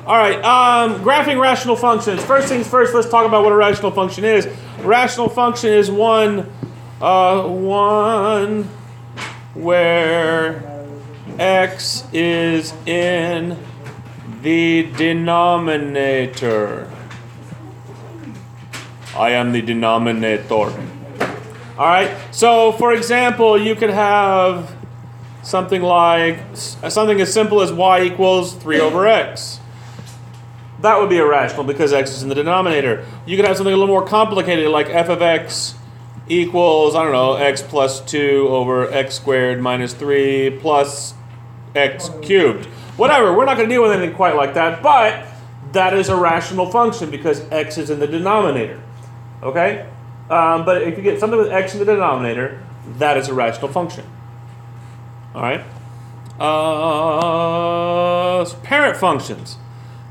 All right, graphing rational functions. First things first, let's talk about what a rational function is. A rational function is one where x is in the denominator. I am the denominator. All right, so for example, you could have something like, something as simple as y equals 3 over x. That would be irrational because x is in the denominator. You could have something a little more complicated like f of x equals, I don't know, x plus 2 over x squared minus 3 plus x cubed. Whatever, we're not going to deal with anything quite like that, but that is a rational function because x is in the denominator. Okay? But if you get something with x in the denominator, that is a rational function. All right? Parent functions.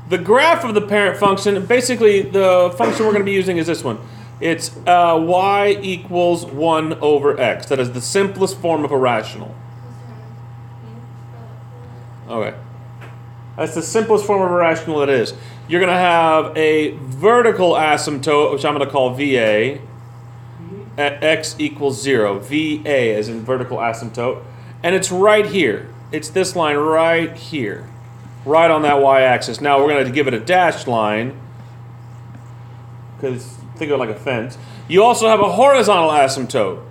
The graph of the parent function, basically the function we're going to be using is this one. It's y equals 1 over x. That is the simplest form of a rational. Okay. That's the simplest form of a rational that is. You're going to have a vertical asymptote, which I'm going to call VA, at x equals 0. VA as in vertical asymptote. And it's right here. It's this line right here. Right on that y-axis. Now we're going to give it a dashed line, because think of it like a fence. You also have a horizontal asymptote,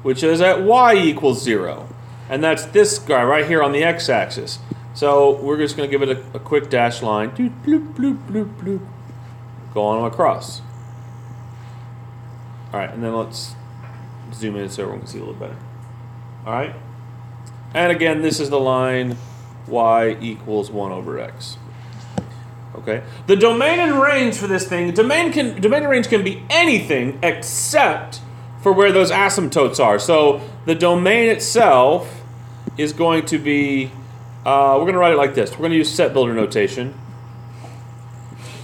which is at y equals 0. And that's this guy right here on the x-axis. So we're just going to give it a quick dashed line. Bloop, bloop, bloop, bloop, bloop. Go on across. All right, and then let's zoom in so everyone can see a little better. All right? And again, this is the line y equals 1 over x. Okay? The domain and range for this thing, domain and range can be anything except for where those asymptotes are. So the domain itself is going to be, we're going to write it like this. We're going to use set builder notation.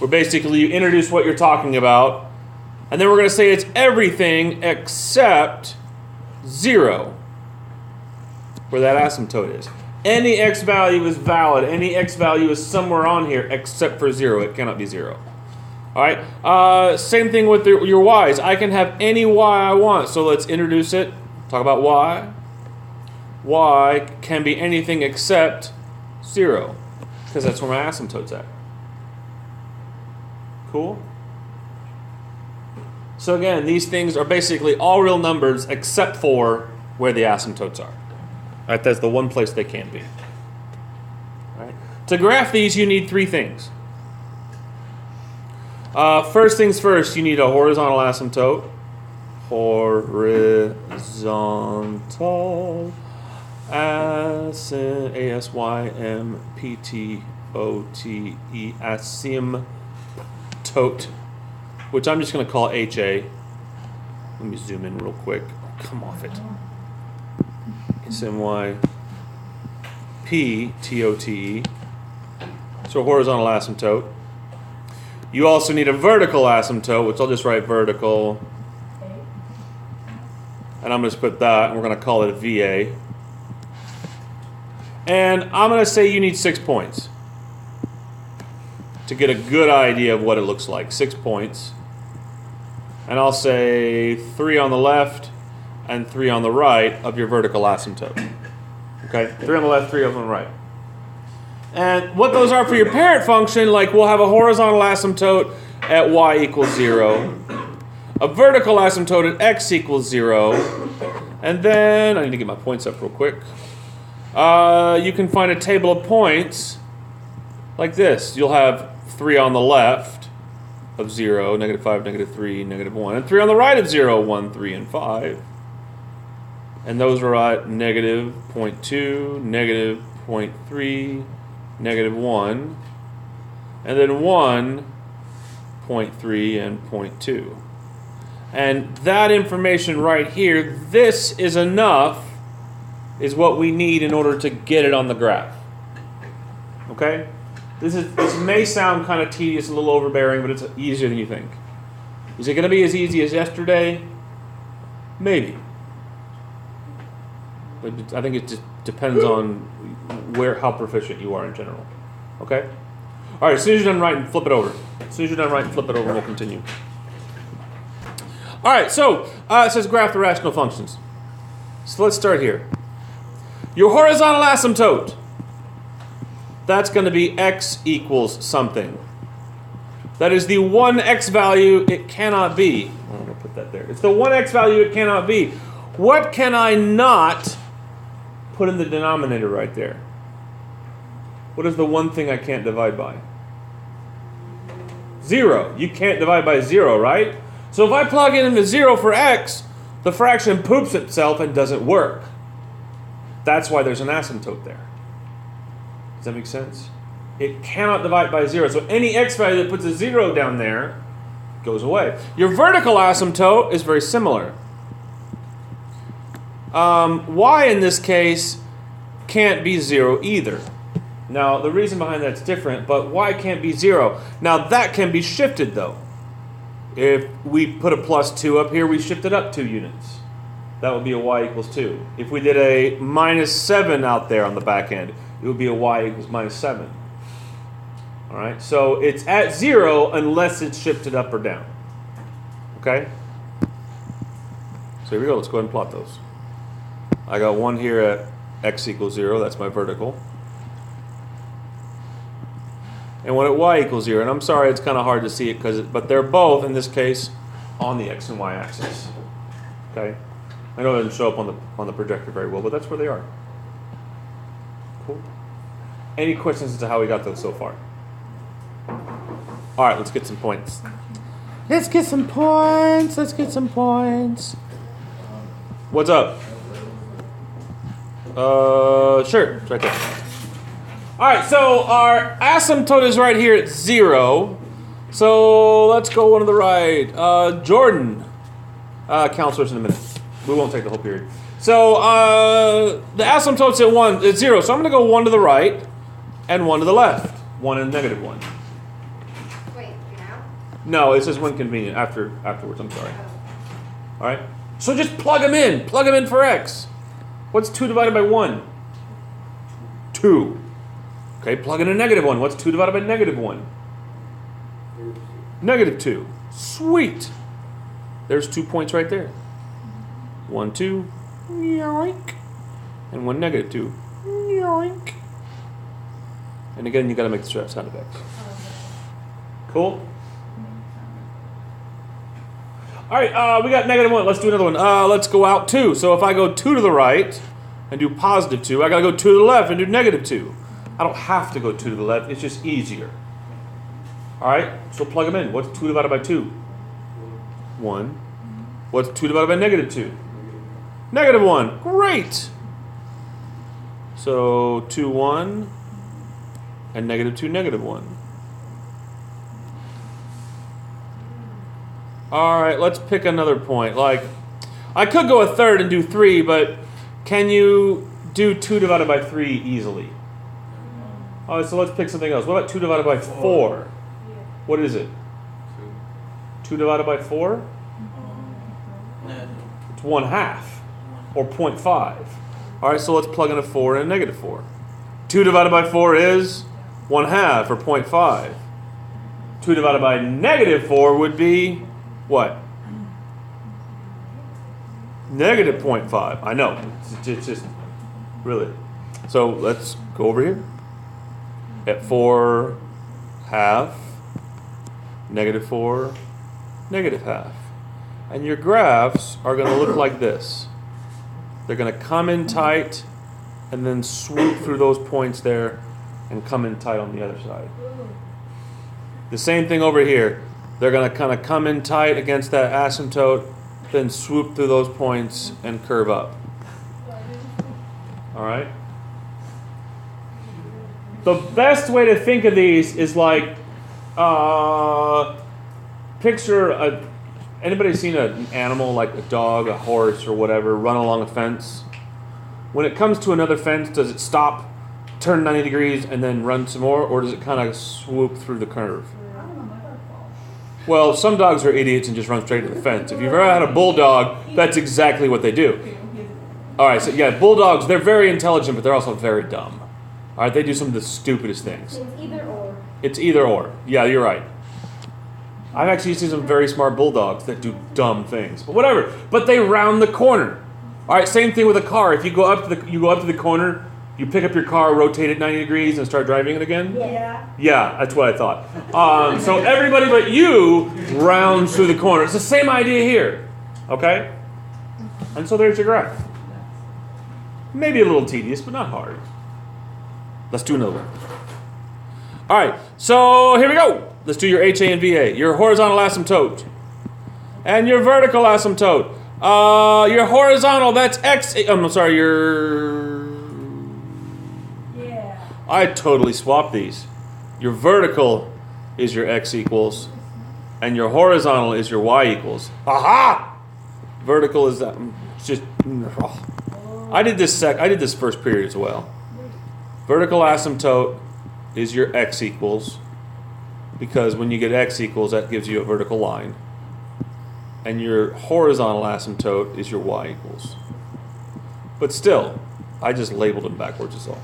Where basically you introduce what you're talking about, and then we're going to say it's everything except 0. Where that asymptote is. Any x value is valid. Any x value is somewhere on here except for 0. It cannot be 0. All right. Same thing with your y's. I can have any y I want. So let's introduce it. Talk about y. Y can be anything except 0. Because that's where my asymptote's at. Cool? So again, these things are basically all real numbers except for where the asymptotes are. Right, that's the one place they can't be. Right. To graph these, you need 3 things. First things first, you need a horizontal asymptote. Horizontal asymptote, asymptote, which I'm just going to call HA. Let me zoom in real quick. Oh, come off it. SMYPTOTE. So horizontal asymptote. You also need a vertical asymptote, which I'll just write vertical. And I'm going to put that, and we're going to call it a VA. And I'm going to say you need 6 points to get a good idea of what it looks like. 6 points. And I'll say 3 on the left and 3 on the right of your vertical asymptote. Okay, 3 on the left, 3 on the right. And what those are for your parent function, like we'll have a horizontal asymptote at y equals 0, a vertical asymptote at x equals 0, and then, I need to get my points up real quick. You can find a table of points like this. You'll have 3 on the left of 0, -5, -3, -1, and 3 on the right of 0, 1, 3, and 5. And those are at -0.2, -0.3, -1, and then 1, 0.3, and 0.2. And that information right here, this is enough, is what we need in order to get it on the graph. Okay? This may sound kind of tedious, a little overbearing, but it's easier than you think. Is it going to be as easy as yesterday? Maybe. But I think it just depends on how proficient you are in general. Okay? All right, as soon as you're done writing, flip it over. As soon as you're done writing, flip it over and we'll continue. All right, so it says graph the rational functions. So let's start here. Your horizontal asymptote, that's going to be x equals something. That is the one x value it cannot be. I'm going to put that there. It's the one x value it cannot be. What can I not put in the denominator right there? What is the one thing I can't divide by? 0. You can't divide by 0, right? So if I plug in into 0 for x, the fraction poops itself and doesn't work. That's why there's an asymptote there. Does that make sense? It cannot divide by 0. So any x value that puts a 0 down there goes away. Your vertical asymptote is very similar. Y in this case can't be 0 either. Now, the reason behind that's different, but y can't be 0. Now, that can be shifted, though. If we put a plus 2 up here, we shift it up 2 units. That would be a y equals 2. If we did a minus 7 out there on the back end, it would be a y equals minus 7. All right, so it's at 0 unless it's shifted up or down. Okay? So here we go. Let's go ahead and plot those. I got one here at x equals 0. That's my vertical. And one at y equals 0. And I'm sorry, it's kind of hard to see it, but they're both, in this case, on the x and y axis. Okay? I know it doesn't show up on the projector very well, but that's where they are. Cool. Any questions as to how we got those so far? All right, let's get some points. Let's get some points. Let's get some points. What's up? Sure, it's right there. All right, so our asymptote is right here at 0. So let's go one to the right. Jordan, counselors in a minute. We won't take the whole period. So the asymptote's at 1, at 0. So I'm going to go 1 to the right and 1 to the left. 1 and negative 1. Wait, now? No, it says when convenient. Afterwards. I'm sorry. All right. So just plug them in. Plug them in for x. What's 2 divided by 1? 2. Okay, plug in a negative 1. What's 2 divided by negative 1? Negative 2. Sweet. There's 2 points right there. 1, 2. Yoink. And 1, negative 2. Yoink. And again, you got to make the sound effects. Cool? All right, we got negative 1. Let's do another one. Let's go out 2. So if I go 2 to the right and do positive 2, I got to go 2 to the left and do negative 2. I don't have to go 2 to the left. It's just easier. All right, so plug them in. What's 2 divided by 2? 1. What's 2 divided by negative 2? Negative 1. Great. So 2, 1, and negative 2, negative 1. All right, let's pick another point. Like, I could go a third and do 3, but can you do 2 divided by 3 easily? All right, so let's pick something else. What about 2 divided by 4? What is it? 2 divided by 4? It's 1/2, or 0.5. All right, so let's plug in a 4 and a negative 4. 2 divided by 4 is 1/2, or 0.5. 2 divided by negative 4 would be what? Negative 0.5. I know. It's just really. So let's go over here. At 4, half, negative 4, negative half. And your graphs are going to look like this. They're going to come in tight and then swoop through those points there and come in tight on the other side. The same thing over here. They're going to kind of come in tight against that asymptote, then swoop through those points and curve up. All right? The best way to think of these is like, picture anybody seen an animal like a dog, a horse, or whatever run along a fence? When it comes to another fence, does it stop, turn 90 degrees, and then run some more, or does it kind of swoop through the curve? Well, some dogs are idiots and just run straight to the fence. If you've ever had a bulldog, that's exactly what they do. All right, so yeah, bulldogs, they're very intelligent, but they're also very dumb. All right, they do some of the stupidest things. It's either or. It's either or. Yeah, you're right. I've actually seen some very smart bulldogs that do dumb things, but whatever. But they round the corner. All right, same thing with a car. If you go up to the corner, you pick up your car, rotate it 90 degrees, and start driving it again. Yeah. Yeah, that's what I thought. So everybody but you rounds through the corner. It's the same idea here. Okay? And so there's your graph. Maybe a little tedious, but not hard. Let's do another one. All right, so here we go. Let's do your HA and VA. Your horizontal asymptote. And your vertical asymptote. Your horizontal, that's X. I'm sorry, Yeah. I totally swapped these. Your vertical is your X equals, and your horizontal is your Y equals. Aha! Vertical is that. Just. I did this first period as well. Vertical asymptote is your X equals, because when you get X equals, that gives you a vertical line. And your horizontal asymptote is your Y equals. But still, I just labeled them backwards is all.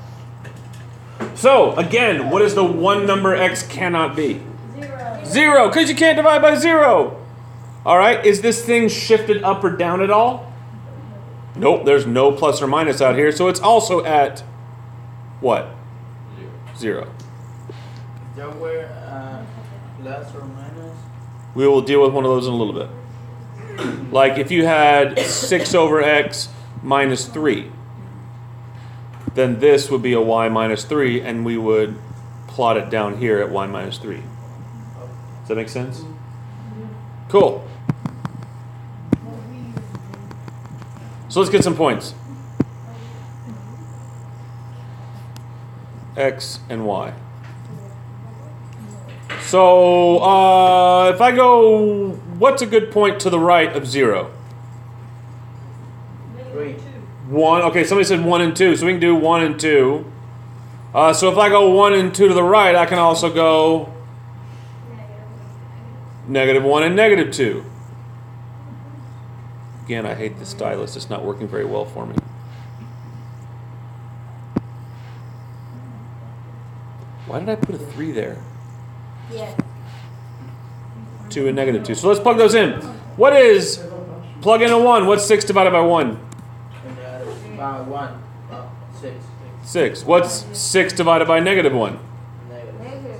So, again, what is the one number X cannot be? 0. 0, because you can't divide by 0. All right, is this thing shifted up or down at all? Nope, there's no plus or minus out here, so it's also at what? 0. There were plus or minus. We will deal with one of those in a little bit. Like if you had 6 over x minus 3, then this would be a y minus 3, and we would plot it down here at y minus 3. Does that make sense? Cool. So let's get some points. X and Y. So if I go, what's a good point to the right of 0? 3. 1. Okay, somebody said 1 and 2, so we can do 1 and 2. So if I go 1 and 2 to the right, I can also go -1 and -2. Again, I hate the stylus. It's not working very well for me. Why did I put a 3 there? Yeah. 2 and -2. So let's plug those in. What is, plug in a 1. What's 6 divided by 1? And by 1, 6. 6. What's 6 divided by -1? Negative. Negative.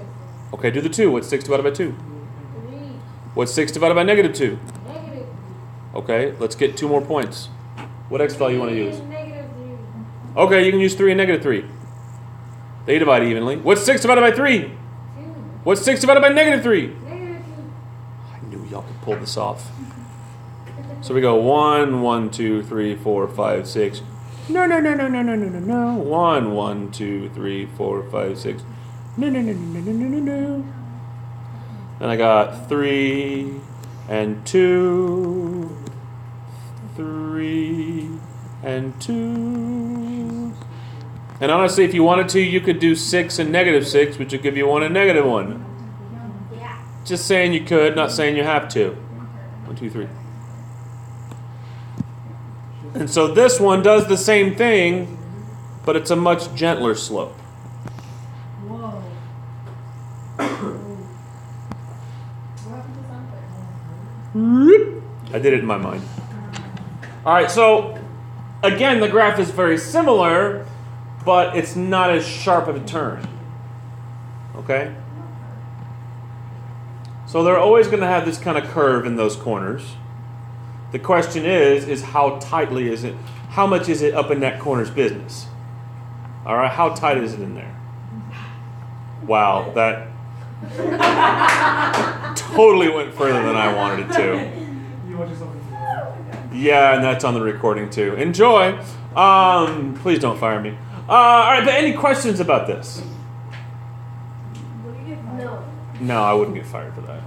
Okay, do the 2. What's 6 divided by 2? 3. What's 6 divided by -2? Negative. Okay, let's get 2 more points. What x value you want to use? Negative 3. Okay, you can use 3 and -3. They divide evenly. What's 6 divided by 3? 2. What's 6 divided by -3? Negative 2. I knew y'all could pull this off. So we go 1, 1, 2, 3, 4, 5, 6. No, no, no, no, no, no, no, no, no. 1, 1, 2, 3, 4, 5, 6. No, no, no, no, no, no, no, no. Then I got 3 and 2. 3 and 2. And honestly, if you wanted to, you could do 6 and -6, which would give you 1 and -1. Yeah. Just saying you could, not saying you have to. 1, 2, 3. And so this one does the same thing, but it's a much gentler slope. Whoa. I did it in my mind. All right, so again, the graph is very similar, but it's not as sharp of a turn. Okay? So they're always going to have this kind of curve in those corners. The question is how tightly is it? How much is it up in that corner's business? All right, how tight is it in there? Wow, that totally went further than I wanted it to. You want yourself into Yeah, and that's on the recording too. Enjoy. Please don't fire me. All right, but any questions about this? No. No, I wouldn't get fired for that.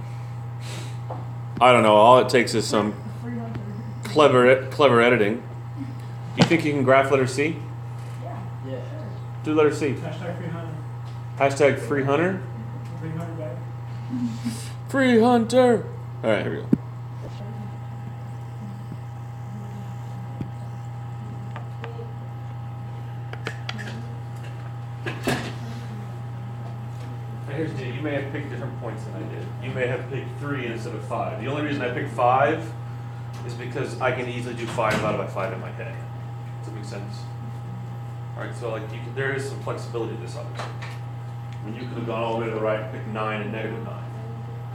I don't know. All it takes is some clever editing. You think you can graph letter C? Yeah. Do letter C. Hashtag free hunter. Hashtag free hunter. Free hunter back. Free hunter. All right, here we go. here's the deal. You may have picked different points than I did. You may have picked 3 instead of 5. The only reason I picked 5 is because I can easily do 5 divided by 5 in my head. Does that make sense? All right, so like there is some flexibility to this, obviously. I mean, you could have gone all the way to the right and picked 9 and negative 9.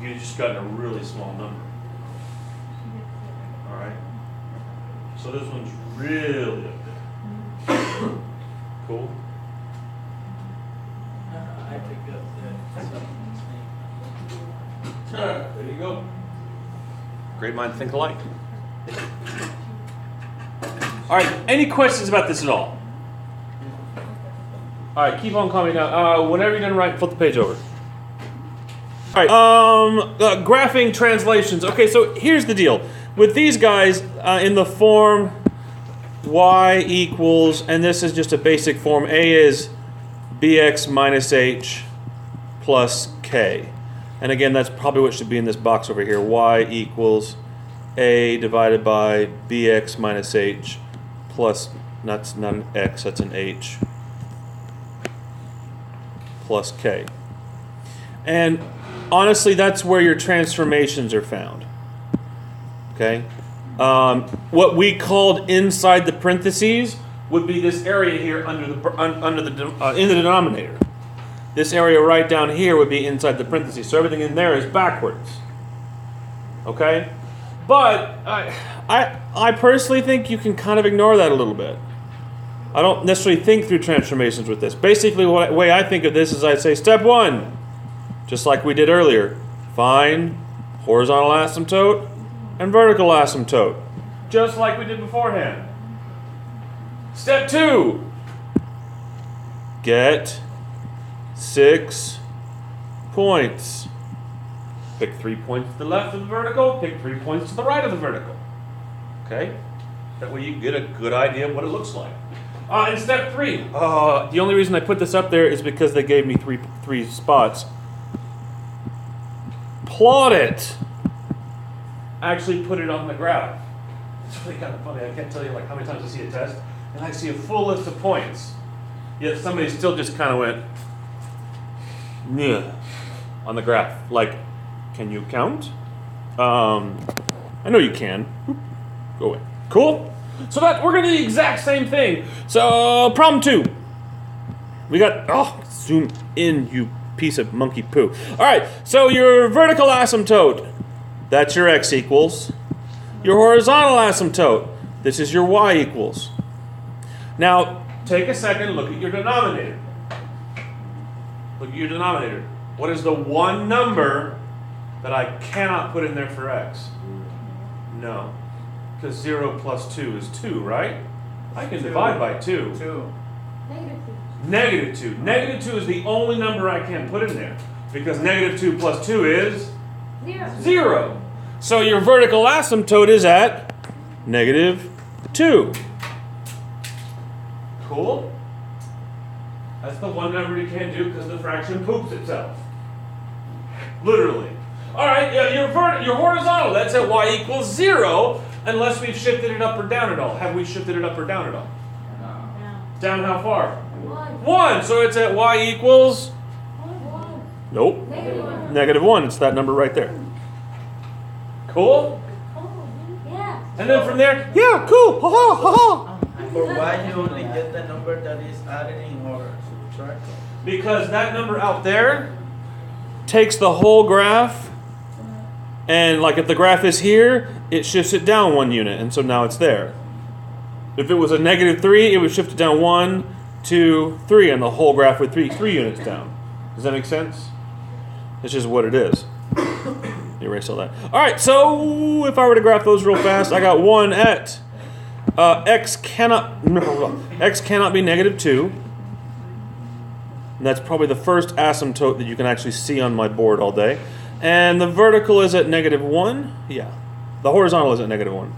You'd just gotten a really small number. All right. So this one's really up there. Cool. I picked up the There you go. Great minds think alike. All right. Any questions about this at all? All right. Keep on coming down. Whenever you're done writing, flip the page over. All right. Graphing translations. Okay. So here's the deal with these guys in the form y equals, and this is just a basic form. A is bx minus h plus k. And again, that's probably what should be in this box over here. Y equals a divided by bx minus h plus, that's not an x, that's an h, plus k. And honestly, that's where your transformations are found. Okay? What we called inside the parentheses would be this area here in the denominator. This area right down here would be inside the parentheses. So everything in there is backwards. Okay? But I personally think you can kind of ignore that a little bit. I don't necessarily think through transformations with this. Basically, the way I think of this is I say, step 1, just like we did earlier, find horizontal asymptote and vertical asymptote, just like we did beforehand. Step 2, get 6 points. Pick 3 points to the left of the vertical, pick 3 points to the right of the vertical. Okay? That way you get a good idea of what it looks like. And step 3, the only reason I put this up there is because they gave me three spots. Plot it. Actually put it on the graph. It's really kind of funny. I can't tell you like how many times I see a test, and I see a full list of points. Yet somebody still just kind of went, yeah, on the graph. Like, can you count? I know you can. Go away. Cool? So we're going to do the exact same thing. So problem 2. We got, zoom in, you piece of monkey poo. All right, so your vertical asymptote, that's your x equals. Your horizontal asymptote, this is your y equals. Now, take a second, look at your denominator. Look at your denominator. What is the one number that I cannot put in there for x? No. Because 0 plus 2 is 2, right? I can divide by 2. 2. Negative 2. Negative 2. Negative 2 is the only number I can't put in there. Because negative 2 plus 2 is 0. So your vertical asymptote is at negative 2. Cool? That's the one number you can't do because the fraction poops itself. Literally. All right, your horizontal, that's at y equals 0, unless we've shifted it up or down at all. Have we shifted it up or down at all? Down how far? 1. So it's at y equals? Nope. Negative 1. It's that number right there. Cool? Yeah. And then from there, yeah, cool. Ha ha ha ha. For y, you only get the number that is adding or subtracting. Because that number out there takes the whole graph, and like if the graph is here, it shifts it down 1 unit, and so now it's there. If it was a negative 3, it would shift it down 1, 2, 3, and the whole graph would 3 units down. Does that make sense? It's just what it is. Erase all that. All right, so if I were to graph those real fast, I got 1 at x cannot be negative 2. And that's probably the first asymptote that you can actually see on my board all day. And the vertical is at negative 1. Yeah. The horizontal is at negative 1.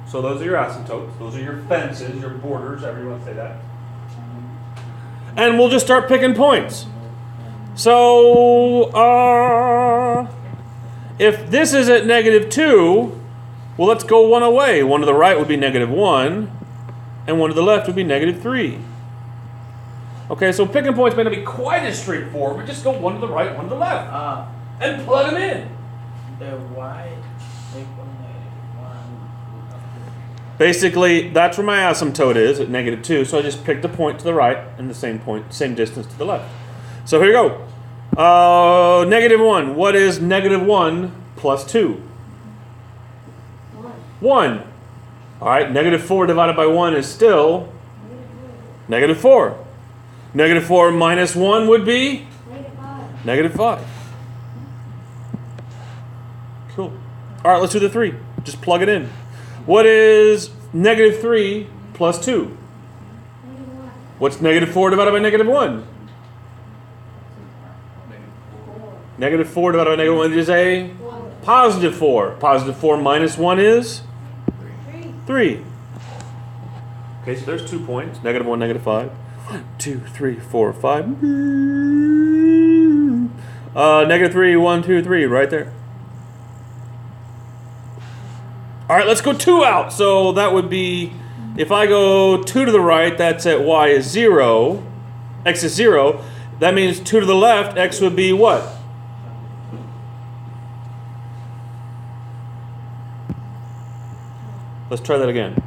So those are your asymptotes. Those are your fences, your borders, however you want to say that. And we'll just start picking points. So, if this is at negative 2, well, let's go 1 away. 1 to the right would be negative 1, and 1 to the left would be negative 3. Okay, so picking points may not be quite as straightforward, but just go one to the right, one to the left, and plug them in. The y equal -1. Basically, that's where my asymptote is, at -2, so I just picked a point to the right and the same distance to the left. So here you go. -1. What is -1 plus 2? 1. All right, -4 divided by 1 is still -4. -4 minus 1 would be? -5. Cool. All right, let's do the 3. Just plug it in. What is -3 plus 2? What's -4 divided by -1? -4 divided by -1 is a positive 4. Positive 4 minus 1 is? 3. Okay, so there's 2 points. -1, -5. 1, 2, 3, 4, 5. -3, 1, 2, 3, right there. All right, let's go 2 out. So that would be, if I go 2 to the right, that's at y is 0. X is 0. That means 2 to the left, x would be what? Let's try that again.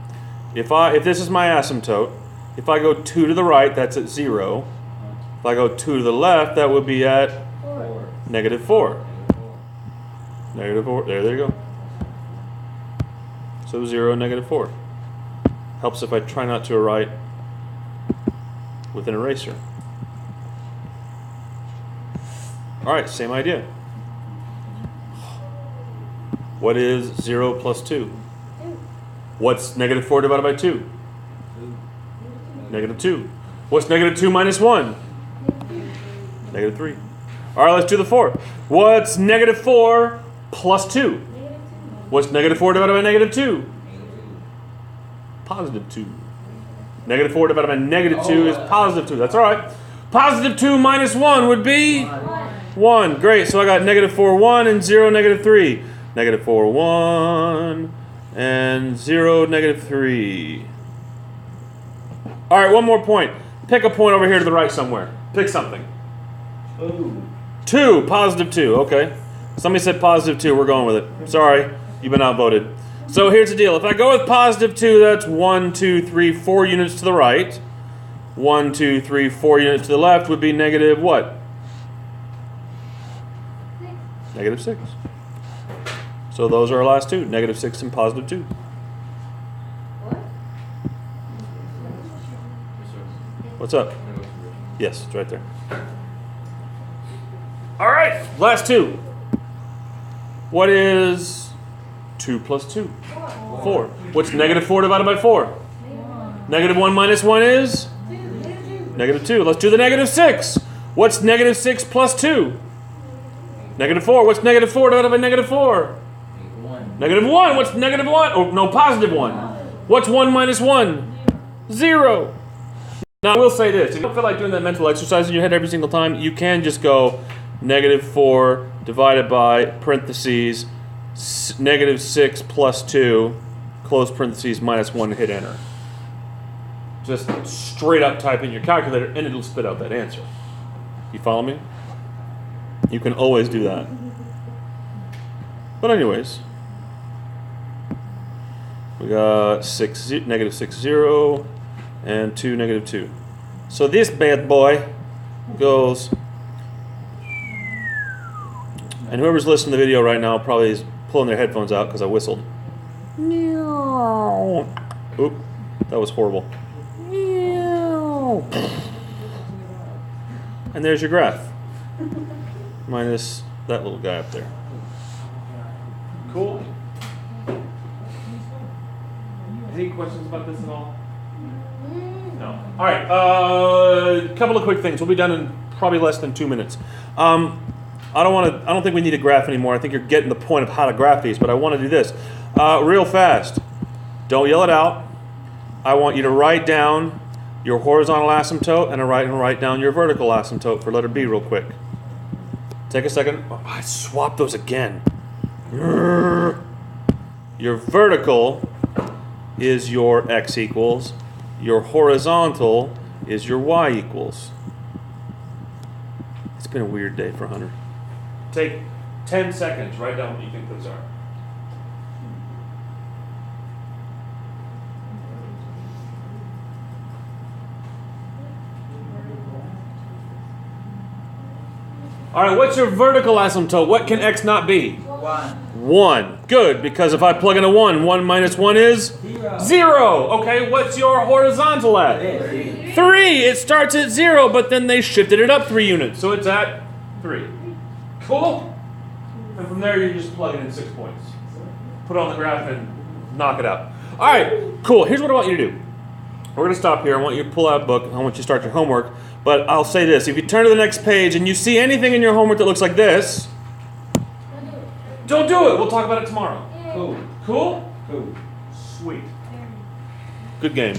If this is my asymptote, if I go 2 to the right, that's at 0. If I go 2 to the left, that would be at -4. -4. There you go. So 0, -4. Helps if I try not to write with an eraser. All right, same idea. What is 0 plus 2? What's -4 divided by 2? -2. What's -2 minus 1? -3. All right, let's do the 4. What's -4 plus 2? What's -4 divided by -2? Positive 2. -4 divided by -2 is positive 2. That's all right. Positive 2 minus 1 would be 1. Great. So I got -4, 1, and 0, -3. -4, 1, and 0, -3. All right, one more point. Pick a point over here to the right somewhere. Pick something. 2, positive 2. Okay. Somebody said positive 2. We're going with it. Sorry, you've been outvoted. So here's the deal. If I go with positive 2, that's 1, 2, 3, 4 units to the right. 1, 2, 3, 4 units to the left would be negative what? -6. So those are our last two, -6 and positive 2. What's up? Yes, it's right there. All right, last two. What is 2 plus 2? 4. What's -4 divided by 4? -1 minus 1 is? -2. Let's do the -6. What's -6 plus 2? -4. What's -4 divided by -4? -1. What's -1? Oh, no, positive 1. What's 1 minus 1? 0. Now, I will say this. If you don't feel like doing that mental exercise in your head every single time, you can just go -4 divided by parentheses -6 plus 2, close parentheses, minus 1, hit enter. Just straight up type in your calculator and it'll spit out that answer. You follow me? You can always do that. But anyways, we got -6, 0, and 2, -2. So this bad boy goes, and whoever's listening to the video right now probably is pulling their headphones out because I whistled. Oop, that was horrible. And there's your graph. Minus that little guy up there. Cool. Any questions about this at all? No. All right. A couple of quick things. We'll be done in probably less than 2 minutes. I don't think we need a graph anymore. I think you're getting the point of how to graph these. But I want to do this real fast. Don't yell it out. I want you to write down your horizontal asymptote and write down your vertical asymptote for letter B real quick. Take a second. Oh, I swapped those again. Your vertical is your x equals. Your horizontal is your y equals. It's been a weird day for Hunter. Take 10 seconds. Write down what you think those are. All right, what's your vertical asymptote? What can x not be? 1. 1. Good, because if I plug in a 1, 1 minus 1 is? 0. Okay, what's your horizontal at? 3. It starts at 0, but then they shifted it up 3 units, so it's at 3. Cool? And from there, you just plug it in 6 points. Put it on the graph and knock it out. All right, cool. Here's what I want you to do. We're going to stop here. I want you to pull out a book. I want you to start your homework. But I'll say this. If you turn to the next page and you see anything in your homework that looks like this, don't do it. We'll talk about it tomorrow. Yeah. Cool. Cool? Cool. Sweet. Good game.